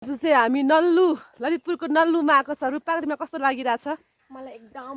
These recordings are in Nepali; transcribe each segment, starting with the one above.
आज चाहिँ हामी नल्लु ललितपुरको नल्लुमा आएको छ। रूपाको तिमीलाई कस्तो लागिरहेछ? मलाई एकदम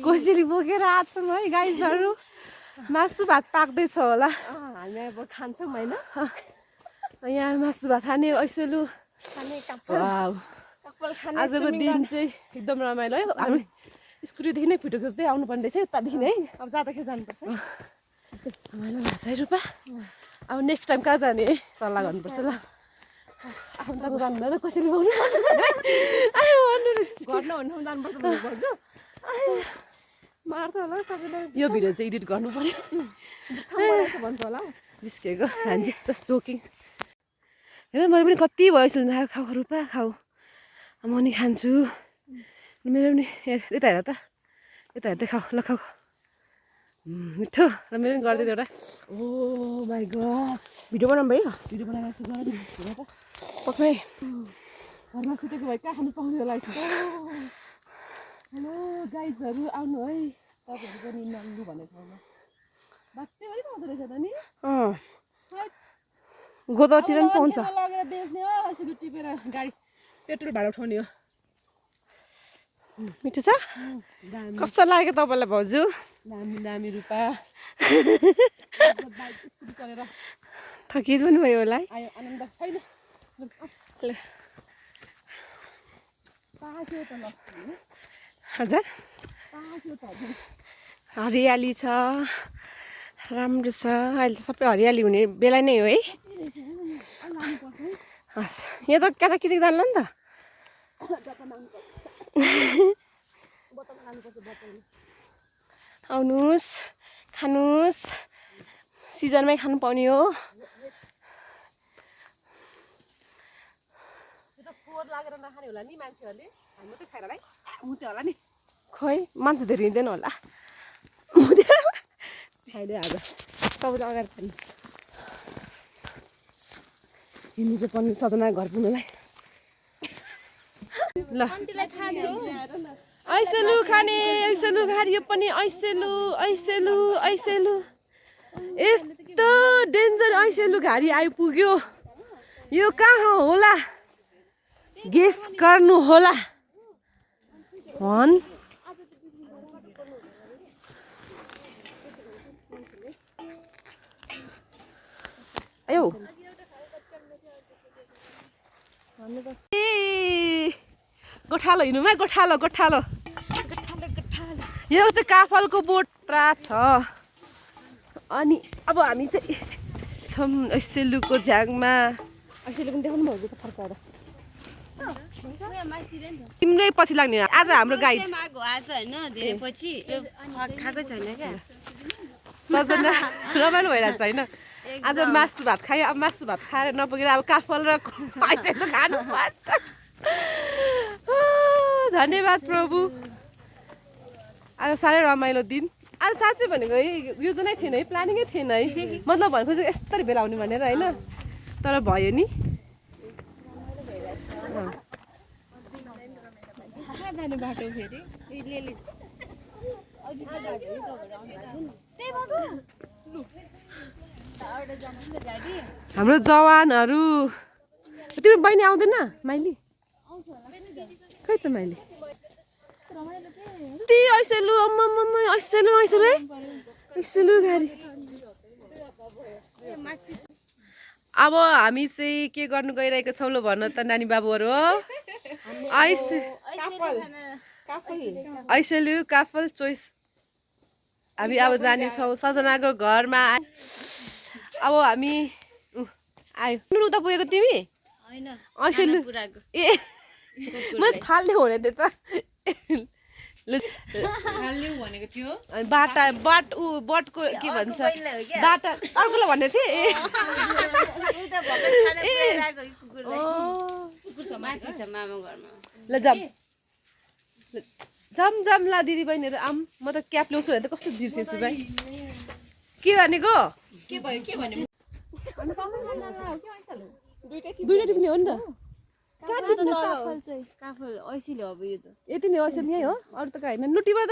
कोसेली बोकेर आएको छौँ है गाइजहरू। मासु भात पाक्दैछ होला। हामी अब खान्छौँ होइन। यहाँ मासु भात खाने ऐसेलु खाने आजको दिन चाहिँ एकदम रमाइलो है। हामी स्कुटीदेखि नै फोटो खिच्दै आउनुपर्ने रहेछ यतादेखि है। अब जाँदाखेरि जानुपर्छ रमाइलो भएको छ है रूपा। अब नेक्स्ट टाइम कहाँ जाने है सल्लाह गर्नुपर्छ ल। आफन्तको जानुहुँदैन कसरी बोक्नु जानुपर्छ मार्छ होला सबैलाई। यो भिडियो चाहिँ एडिट गर्नु पर्यो भन्छ होला जिस्केको जस्ट जोकिङ। हेर मैले पनि कति भयो खाऊ रूपा खाऊ। म नि खान्छु। मेरो पनि यता हेर त यता हेर्दै खाऊ ल खाऊ। मिठो र मेरो पनि गरिदियो एउटा। ओ माई गस भिडियो बनाउनु भयो। भिडियो बनाएको छु गरिदिनु हेर त। पक्कै घरमा सुतेको भए कहाँ खानु पाउने होला। हेलो गाइजहरू आउनु है तपाईँहरू पनि नल्लु भन्ने ठाउँमा बाटै पनि पाउँदो रहेछ त नि। गोदावरीतिर पनि पाउँछ। लगेर बेच्ने हो यसरी टिपेर गाडी पेट्रोल भाडा उठाउने हो। मिठो छ। कस्तो लाग्यो तपाईँलाई भाउजू? दामी दामी रूपा चलेर थकिज पनि भयो होला है। आयो आनन्द छैन पाक्यो त ल हजुर पाक्यो त हरियाली छ राम्रो छ। अहिले त सबै हरियाली हुने बेला नै हो है। हस् यहाँ त क्या त किसिक जान्ला नि त। आउनुहोस् खानुहोस् सिजनमै खानु पाउने हो। यो त फोहोर लागेर नखाने होला नि मान्छेहरूले। हामी मात्रै खाएर है मुत्यो होला नि। खोइ मान्छे धेरै हिँड्दैन होला। खाइदियो आज तपाईँले अगाडि खानुहोस्। हिँड्नु चाहिँ पर्ने सजना घर पुग्नुलाई। ल ऐसेलु खाने ऐसेलु घारी यो पनि ऐसेलु ऐसेलु ऐसेलु। यस्तो डेन्जर ऐसेलु घारी आइपुग्यो। यो कहाँ होला गेस गर्नु होला। भन आयो ए गोठालो हिँड्नुमा गोठालो गोठालो यो चाहिँ काफलको बोट्रा छ। अनि अब हामी चाहिँ छौँ ऐसेलुको झ्याङमा। ऐसेलु पनि देखाउनु भाउजूको फर्काएर। तिम्रै पछि लाग्ने आज हाम्रो गाइड सजना रमाइलो भइरहेको छ होइन। आज मासु भात खायो। अब मासु भात खाएर नपुगेर अब काफल र ऐसेलु खानु पर्छ। धन्यवाद प्रभु। आज साह्रै रमाइलो दिन। आज साँच्चै भनेको योजनै थिएन है प्लानिङै थिएन है। मतलब भनेको चाहिँ यस्तरी बेला आउने भनेर होइन तर भयो नि। जाने बाटो फेरि हाम्रो जवानहरू तिम्रो बहिनी आउँदैन माइली? खै त माइली ती ऐसेलु अम्मा ऐसेलु ऐसेलु है ऐसेलु गाडी। अब हामी चाहिँ के गर्नु गइरहेको छौँ ल भन त नानी बाबुहरू हो। ऐसेलु काफल चोइस हामी अब जानेछौँ सजनाको घरमा। अब हामी आयो उता पुगेको तिमी ऐसेलु ए मैले थाल्ने हो नि त्यो त बाटा बटको के भन्छ बाटा अर्कोलाई भन्ने थिएँ ल जाम जाम जाम ला दिदी बहिनीहरू आम। म त क्याप ल्याउँछु भने त कस्तो बिर्सेछु भाइ के भनेको दुईटा टिप्ने हो नि त। यति नै ऐसेलु यही हो अरू त कहाँ होइन। लुटिमा त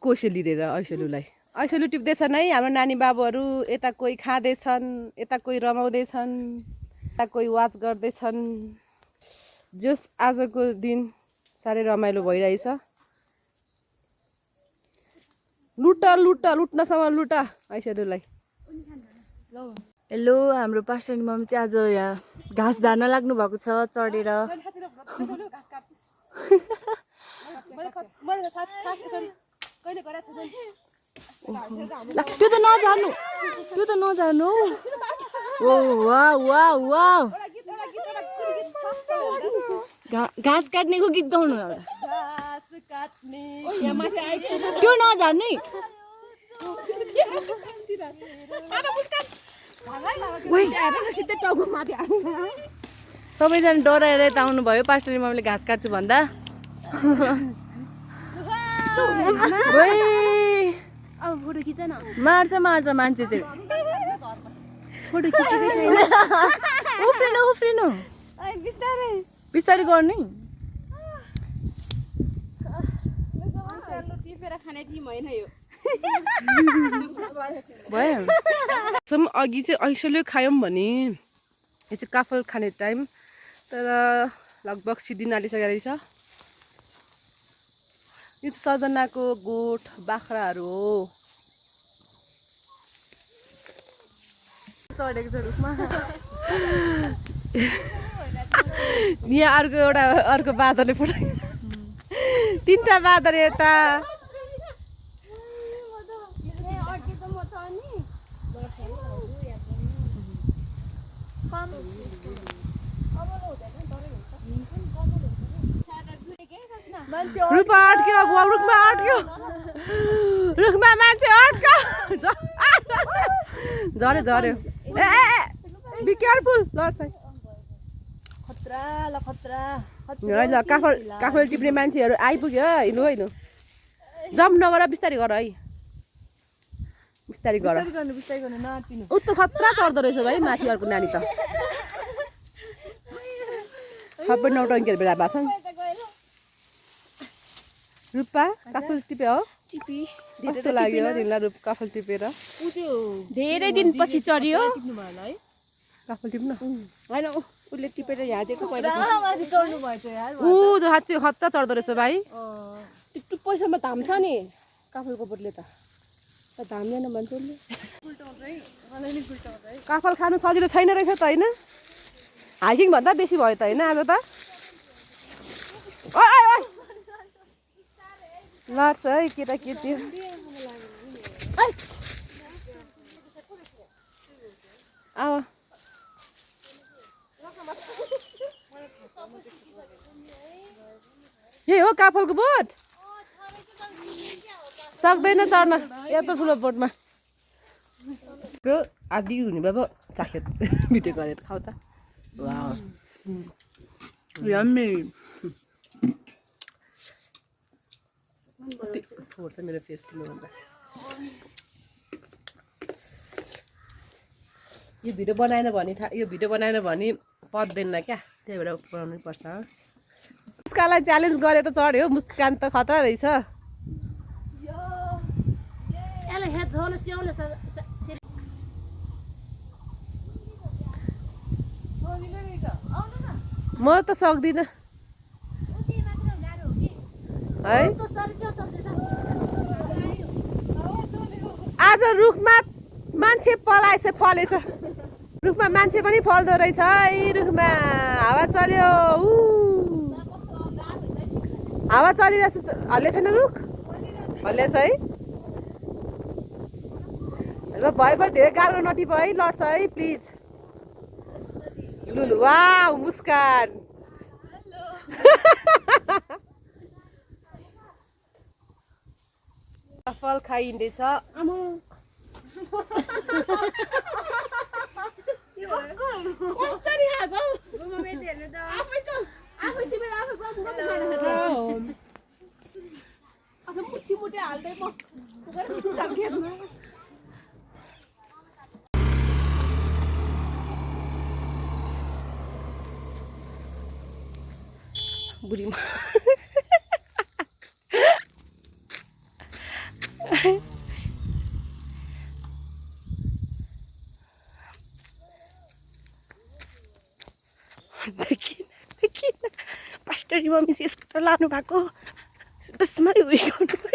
कोसेली लिएर ऐसेलुलाई ऐसेलु टिप्दैछन् है हाम्रो नानी बाबुहरू। यता कोही खाँदैछन् यता कोही रमाउँदैछन्। कोही वाच गर्दैछन् जस आजको दिन साह्रै रमाइलो भइरहेछ लुट्नसम्म लुट ऐश्वर्यलाई हेलो हाम्रो पास्टरनी मम्मी चाहिँ आज यहाँ घाँस झार्न लाग्नु भएको छ चढेर त्यो त नझार्नु ओ वाउ वाउ वाउ घाँस काट्नेको गीत गाउनु त्यो नझार्नु है सबैजना डराएर यता आउनुभयो पास्टरनी मम्मीले घाँस काट्छु भन्दा मार्छ मान्छे चाहिँ उफ्रिनु बिस्तारै गर्नु भयो अघि चाहिँ ऐश्वर्य खायौँ भने यो चाहिँ काफल खाने टाइम तर लगभग सिद्धिन आलिसकेको रहेछ यो चाहिँ सजनाको गोठ बाख्राहरू हो चढेको छ रुखमा यहाँ अर्को बाँदरले फुटायो तिनवटा बाँदर यता रुखमा मान्छे अड्क्यो झऱ्यो ए बी केयरफुल लड्छ ल काफल टिप्ने मान्छेहरू आइपुग्यो हिँड्नु जम्प नगर बिस्तारै गर है बिस्तारै गर ऊ त खतरा चढ्दो रहेछ भाइ माथि अर्को नानी त सबै नौटङ्कीहरू बेला भएको छ रुपा काफल टिप्यो हो कस्तो लाग्यो तिमीलाई काफल टिपेर धेरै दिनपछि चढ्यो काफल टिप्न होइन उसले टिपेर यादेको ऊ साँच्चै खतरा चढ्दो रहेछ भाइ त्यो पैसामा धाम्छ नि काफलको बदले त धाम्दैन मान्छेले काफल खानु सजिलो छैन रहेछ त होइन हाइकिङ भन्दा बेसी भयो त होइन आज त लड्छ है केटाकेटी अब यही हो काफलको बोट सक्दैन चढ्न यत्रो ठुलो बोटमा त्यो आदि हुने बाबा चाख्यो भिडियो गरेर खाऊ त यम्मी फोर्छ मेरो फेस किन्नुभन्दा यो भिडियो बनाएन भने पत्दैन क्या त्यही भएर बनाउनै पर्छ मुस्कानलाई च्यालेन्ज गरे त चढ्यो मुस्कान त खतरा रहेछ म त सक्दिनँ है आज रुखमा मान्छे पलाएछ फलेछ रुखमा मान्छे पनि फल्दो रहेछ है रुखमा हावा चल्यो हावा चलिरहेछ हल्ले छैन रुख हल्लेछ है ल भयो धेरै गाह्रो नटिप है लड्छ है प्लिज लुलु वाउ मुस्कान फल खाइँदैछ बुढीमा रिमम्मी चाहिँ स्कुटर लानु भएको बसमा उयो गर्नु